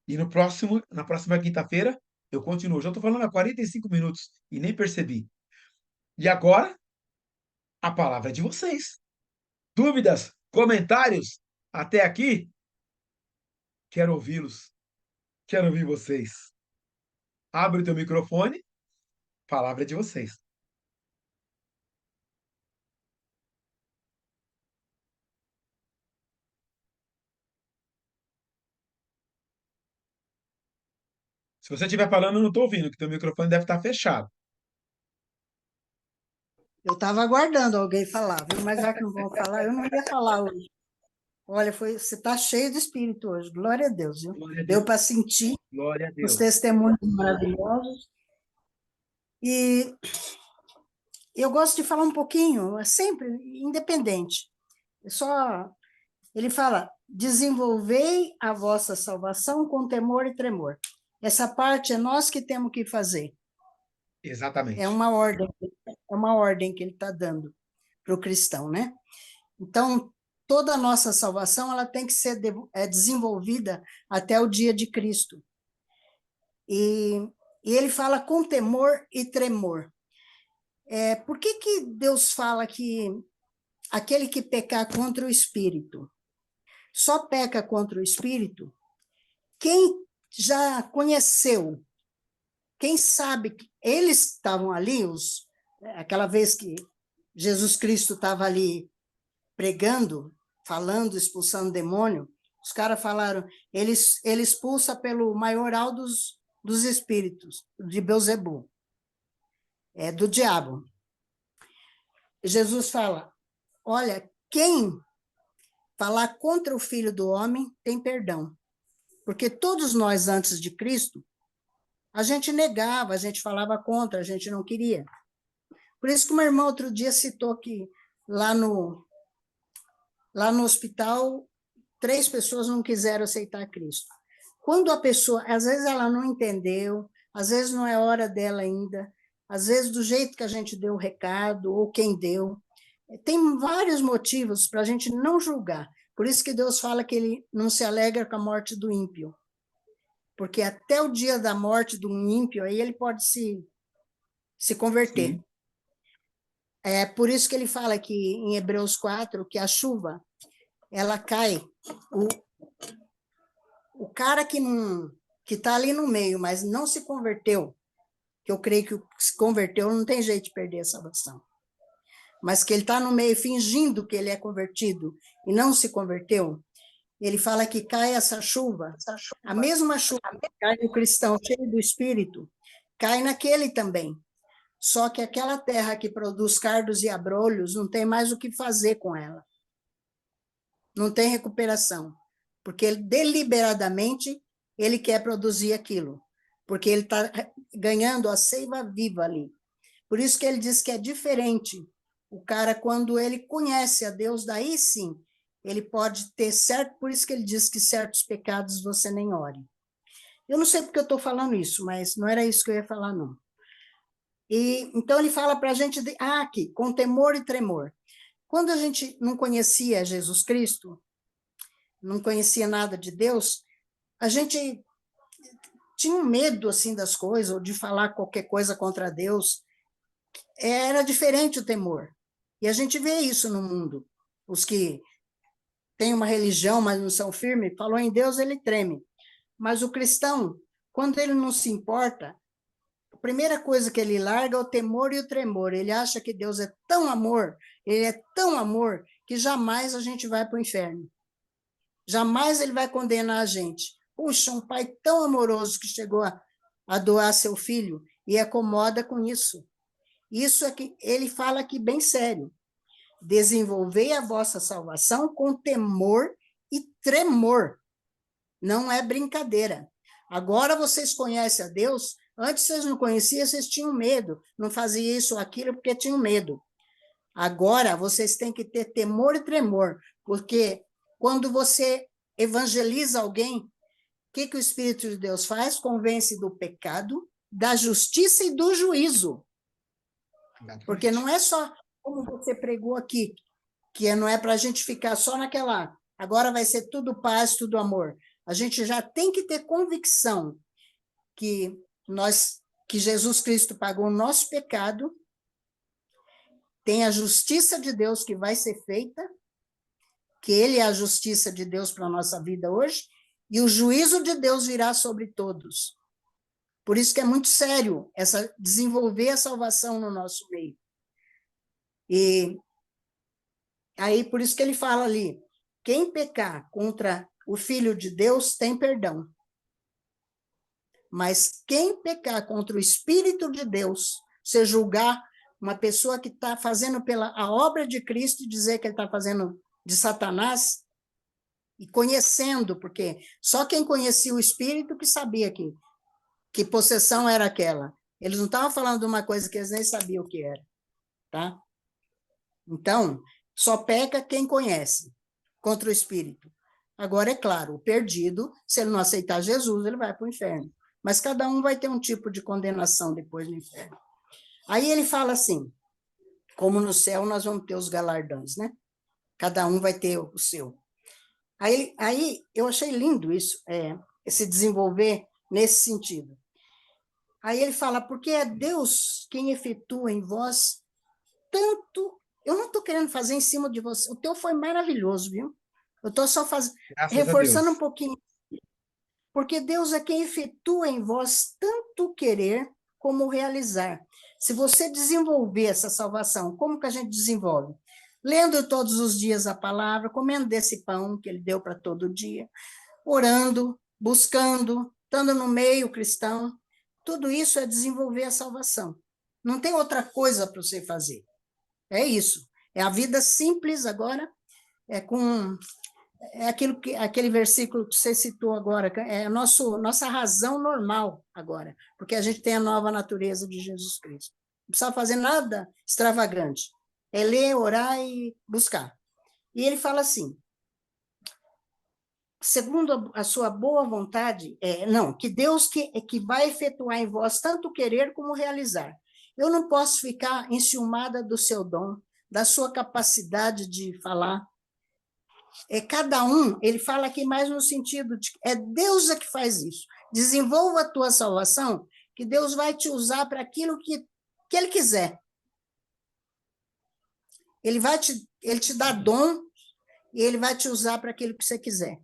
e na próxima quinta-feira eu continuo. Já estou falando há 45 minutos e nem percebi. E agora, a palavra é de vocês. Dúvidas, comentários até aqui? Quero ouvi-los. Quero ouvir vocês. Abre o teu microfone, palavra é de vocês. Se você estiver falando, eu não estou ouvindo, que teu microfone deve estar fechado. Eu estava aguardando alguém falar, viu? Mas já que não vão falar, eu não ia falar hoje. Olha, você está cheio de espírito hoje, glória a Deus, viu? Glória a Deu Deus. para sentir Glória a os Deus. testemunhos maravilhosos. E eu gosto de falar um pouquinho, sempre independente. Só ele fala: desenvolvei a vossa salvação com temor e tremor. Essa parte é nós que temos que fazer. Exatamente. É uma ordem que ele está dando para o cristão, né? Então, toda a nossa salvação ela tem que ser desenvolvida até o dia de Cristo. E ele fala com temor e tremor. Por que Deus fala que aquele que pecar contra o Espírito só peca contra o Espírito quem já conheceu, quem sabe que eles estavam ali, aquela vez que Jesus Cristo estava ali pregando, falando, expulsando demônio, os caras falaram, ele expulsa pelo maioral dos espíritos, de Beelzebul, do diabo. Jesus fala, olha, quem falar contra o Filho do Homem tem perdão. Porque todos nós, antes de Cristo, a gente negava, a gente falava contra, a gente não queria. Por isso que uma irmã outro dia citou que lá no hospital, 3 pessoas não quiseram aceitar Cristo. Quando a pessoa, às vezes ela não entendeu, às vezes não é hora dela ainda, às vezes do jeito que a gente deu o recado, ou quem deu, tem vários motivos para a gente não julgar. Por isso que Deus fala que ele não se alegra com a morte do ímpio. Porque até o dia da morte do ímpio, aí ele pode se converter. Sim. É por isso que ele fala aqui em Hebreus 4, que a chuva, ela cai. O cara que está ali no meio, mas não se converteu, que eu creio que se converteu, não tem jeito de perder a salvação. Mas que ele está no meio fingindo que ele é convertido e não se converteu, ele fala que cai essa chuva, a mesma chuva que cai no cristão cheio do Espírito, cai naquele também. Só que aquela terra que produz cardos e abrolhos não tem mais o que fazer com ela. Não tem recuperação. Porque ele, deliberadamente, ele quer produzir aquilo. Porque ele está ganhando a seiva viva ali. Por isso que ele diz que é diferente. O cara, quando ele conhece a Deus, daí sim, ele pode ter certo, por isso que ele diz que certos pecados você nem ore. Eu não sei porque eu estou falando isso, mas não era isso que eu ia falar, não. E, então ele fala para a gente, aqui, com temor e tremor. Quando a gente não conhecia Jesus Cristo, não conhecia nada de Deus, a gente tinha um medo assim das coisas, ou de falar qualquer coisa contra Deus. Era diferente o temor. E a gente vê isso no mundo. Os que têm uma religião, mas não são firmes, falou em Deus, ele treme. Mas o cristão, quando ele não se importa, a primeira coisa que ele larga é o temor e o tremor. Ele acha que Deus é tão amor, ele é tão amor, que jamais a gente vai para o inferno. Jamais ele vai condenar a gente. Puxa, um pai tão amoroso que chegou a doar seu filho e acomoda com isso. Isso é que ele fala aqui bem sério. Desenvolvei a vossa salvação com temor e tremor. Não é brincadeira. Agora vocês conhecem a Deus. Antes vocês não conheciam, vocês tinham medo. Não faziam isso ou aquilo porque tinham medo. Agora vocês têm que ter temor e tremor, porque quando você evangeliza alguém, o que o Espírito de Deus faz? Convence do pecado, da justiça e do juízo. Porque não é só como você pregou aqui, que não é para a gente ficar só naquela, agora vai ser tudo paz, tudo amor. A gente já tem que ter convicção que Jesus Cristo pagou o nosso pecado, tem a justiça de Deus que vai ser feita, que ele é a justiça de Deus para a nossa vida hoje, e o juízo de Deus virá sobre todos. Por isso que é muito sério desenvolver a salvação no nosso meio. E aí, por isso que ele fala ali, quem pecar contra o Filho de Deus tem perdão. Mas quem pecar contra o Espírito de Deus, se julgar uma pessoa que está fazendo a obra de Cristo e dizer que ele está fazendo de Satanás, e conhecendo, porque só quem conhecia o Espírito que sabia que possessão era aquela. Eles não estavam falando de uma coisa que eles nem sabiam o que era. Tá? Então, só peca quem conhece contra o Espírito. Agora, é claro, o perdido, se ele não aceitar Jesus, ele vai para o inferno. Mas cada um vai ter um tipo de condenação depois no inferno. Aí ele fala assim, como no céu nós vamos ter os galardões, né? Cada um vai ter o seu. Aí eu achei lindo isso, esse desenvolver nesse sentido. Aí ele fala, porque é Deus quem efetua em vós tanto... Eu não estou querendo fazer em cima de você, o teu foi maravilhoso, viu? Eu estou só reforçando um pouquinho. Porque Deus é quem efetua em vós tanto querer como realizar. Se você desenvolver essa salvação, como que a gente desenvolve? Lendo todos os dias a palavra, comendo desse pão que ele deu para todo dia, orando, buscando, estando no meio cristão. Tudo isso é desenvolver a salvação. Não tem outra coisa para você fazer. É isso. É a vida simples agora, aquele versículo que você citou agora, é nossa razão normal agora, porque a gente tem a nova natureza de Jesus Cristo. Não precisa fazer nada extravagante. É ler, orar e buscar. E ele fala assim, segundo a sua boa vontade, que Deus que vai efetuar em vós tanto querer como realizar. Eu não posso ficar enciumada do seu dom, da sua capacidade de falar. Cada um, ele fala aqui mais no sentido de é Deus que faz isso. Desenvolva a tua salvação, que Deus vai te usar para aquilo que ele quiser. Ele te dá dom e ele vai te usar para aquilo que você quiser.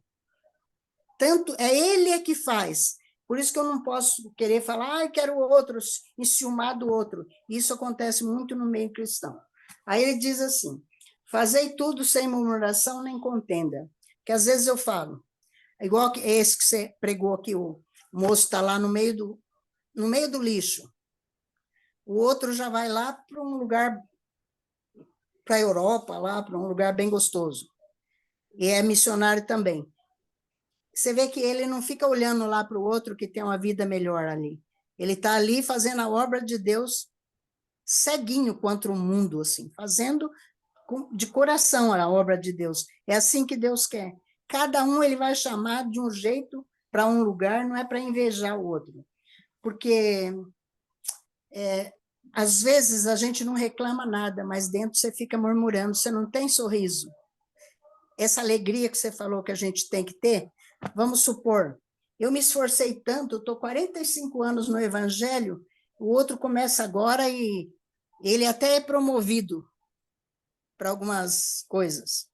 Tanto é ele que faz. Por isso que eu não posso querer falar, quero outro, enciumar do outro. Isso acontece muito no meio cristão. Aí ele diz assim, fazei tudo sem murmuração nem contenda. Que às vezes eu falo, igual esse que você pregou aqui, o moço está lá no meio do lixo. O outro já vai lá para um lugar, para a Europa, lá para um lugar bem gostoso. E é missionário também. Você vê que ele não fica olhando lá para o outro que tem uma vida melhor ali. Ele está ali fazendo a obra de Deus ceguinho contra o mundo, assim, fazendo de coração a obra de Deus. É assim que Deus quer. Cada um ele vai chamar de um jeito para um lugar, não é para invejar o outro. Porque às vezes a gente não reclama nada, mas dentro você fica murmurando, você não tem sorriso. Essa alegria que você falou que a gente tem que ter, vamos supor, eu me esforcei tanto, estou 45 anos no Evangelho, o outro começa agora e ele até é promovido para algumas coisas.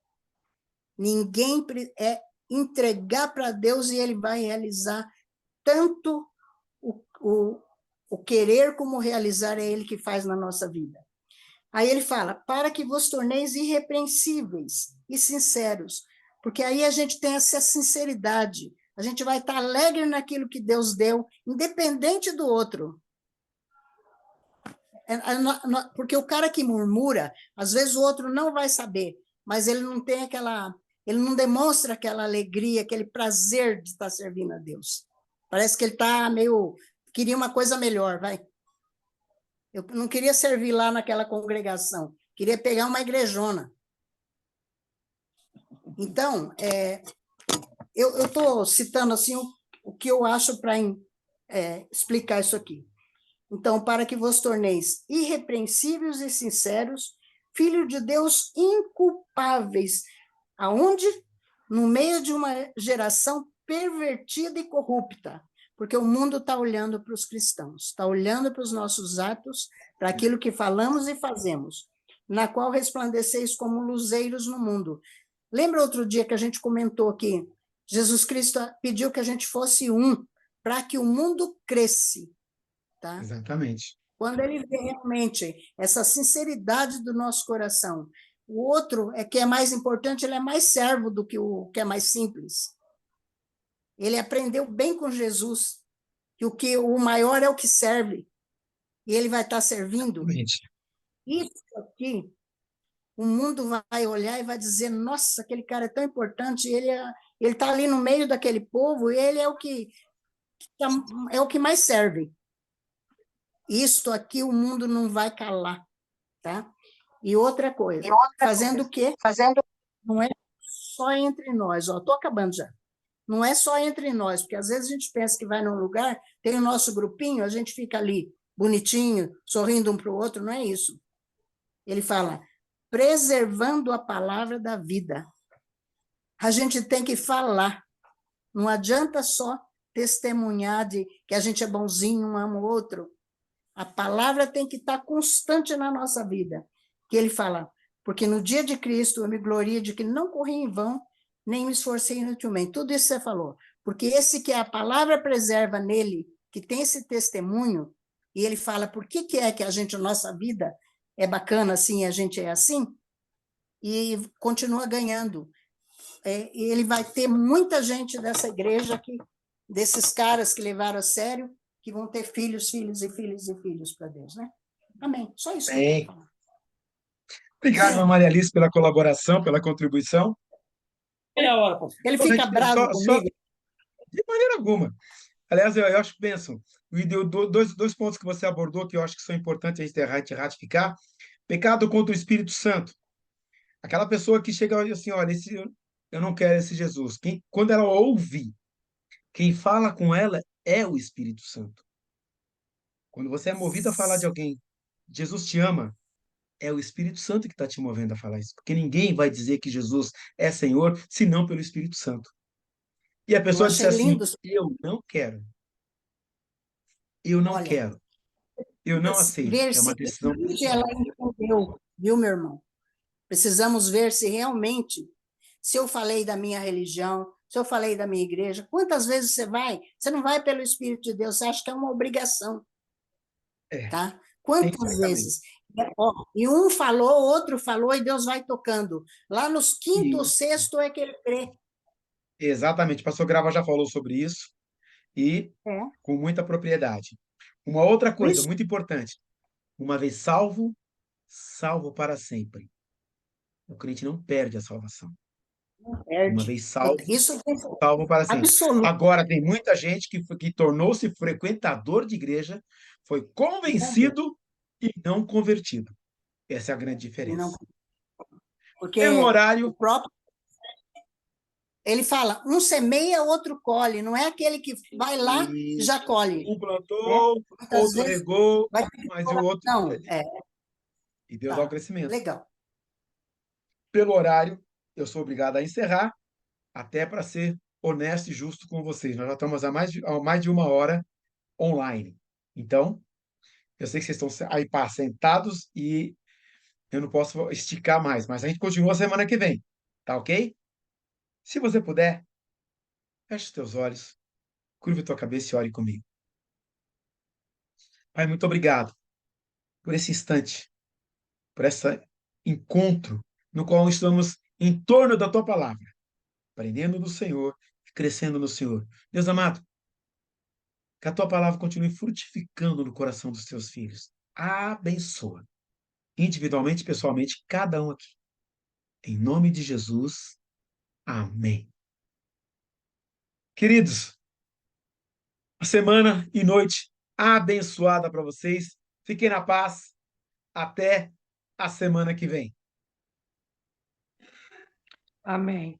Ninguém é entregar para Deus e ele vai realizar tanto o querer como realizar é ele que faz na nossa vida. Aí ele fala, para que vos torneis irrepreensíveis e sinceros, porque aí a gente tem essa sinceridade, a gente vai estar alegre naquilo que Deus deu, independente do outro. Porque o cara que murmura, às vezes o outro não vai saber, mas ele não tem ele não demonstra aquela alegria, aquele prazer de estar servindo a Deus. Parece que ele está queria uma coisa melhor, vai. Eu não queria servir lá naquela congregação, queria pegar uma igrejona. Então, eu estou citando assim o que eu acho para explicar isso aqui. Então, para que vos torneis irrepreensíveis e sinceros, filho de Deus inculpáveis, aonde? No meio de uma geração pervertida e corrupta, porque o mundo está olhando para os cristãos, está olhando para os nossos atos, para aquilo que falamos e fazemos, na qual resplandeceis como luzeiros no mundo. Lembra outro dia que a gente comentou que Jesus Cristo pediu que a gente fosse um, para que o mundo cresça, tá? Exatamente. Quando ele vê realmente essa sinceridade do nosso coração, o outro que é mais importante, ele é mais servo do que o que é mais simples. Ele aprendeu bem com Jesus que o maior é o que serve, e ele vai estar servindo. Exatamente. Isso aqui, o mundo vai olhar e vai dizer, nossa, aquele cara é tão importante, ele está ali no meio daquele povo, e ele é o que mais serve. Isto aqui o mundo não vai calar, tá? E outra coisa, fazendo o quê? Não é só entre nós, ó, estou acabando já. Não é só entre nós, porque às vezes a gente pensa que vai num lugar, tem o nosso grupinho, a gente fica ali bonitinho, sorrindo um para o outro, não é isso. Ele fala, preservando a palavra da vida. A gente tem que falar, não adianta só testemunhar de que a gente é bonzinho, um ama o outro. A palavra tem que estar constante na nossa vida. Que ele fala, porque no dia de Cristo eu me glorio de que não corri em vão, nem me esforcei inutilmente. Tudo isso você falou. Porque esse que a palavra preserva nele, que tem esse testemunho, e ele fala por que é que a nossa vida é bacana assim, a gente é assim, e continua ganhando. E ele vai ter muita gente dessa igreja aqui, desses caras que levaram a sério, que vão ter filhos, filhos e filhos e filhos para Deus, né? Amém. Só isso que eu quero falar. Obrigado, Maria Alice, pela colaboração, pela contribuição. Ele fica bravo comigo. De maneira alguma. Aliás, eu acho que pensam, e deu dois pontos que você abordou que eu acho que são importantes a gente ratificar. Pecado contra o Espírito Santo. Aquela pessoa que chega e diz assim, olha, eu não quero esse Jesus. Quando ela ouve, quem fala com ela é o Espírito Santo. Quando você é movido a falar de alguém, Jesus te ama, é o Espírito Santo que está te movendo a falar isso. Porque ninguém vai dizer que Jesus é Senhor, senão pelo Espírito Santo. E a Eu pessoa disse achei assim, lindo. eu não quero. Eu não Olha, quero. Eu não aceito. ver É uma se decisão realmente pessoal. ela entendeu, viu, meu irmão? Precisamos ver se realmente, se eu falei da minha religião, se eu falei da minha igreja, quantas vezes você vai? Você não vai pelo Espírito de Deus, você acha que é uma obrigação, É, tá? Quantas exatamente. vezes? E um falou, outro falou, e Deus vai tocando. Lá nos quinto ou E, sexto é que ele crê. exatamente. O pastor Grava já falou sobre isso e É. com muita propriedade. Uma outra Por coisa isso, muito importante. Uma vez salvo, salvo para sempre. O crente não perde a salvação. Uma Perde. vez salvo, Isso é salvo para sempre. absoluto. Agora, tem muita gente que tornou-se frequentador de igreja, foi convencido e não convertido. Essa é a grande Não, diferença. Pelo porque o horário, próprio ele fala, um semeia, outro colhe, não é aquele que vai lá e já isso. colhe, Um né? plantou, Muitas outro vezes regou, vai ter mas o outro. coração. E Deus dá o Tá, crescimento. legal. Pelo horário, eu sou obrigado a encerrar, até para ser honesto e justo com vocês. Nós já estamos há mais de 1 hora online. Então, eu sei que vocês estão aí sentados e eu não posso esticar mais, mas a gente continua semana que vem, tá ok? Se você puder, feche os teus olhos, curva a tua cabeça e ore comigo. Pai, muito obrigado por esse instante, por esse encontro no qual estamos em torno da tua palavra, aprendendo do Senhor e crescendo no Senhor. Deus amado, que a tua palavra continue frutificando no coração dos teus filhos. Abençoa, individualmente e pessoalmente, cada um aqui. Em nome de Jesus, amém. Queridos, uma semana e noite abençoada para vocês. Fiquem na paz. Até a semana que vem. Amém.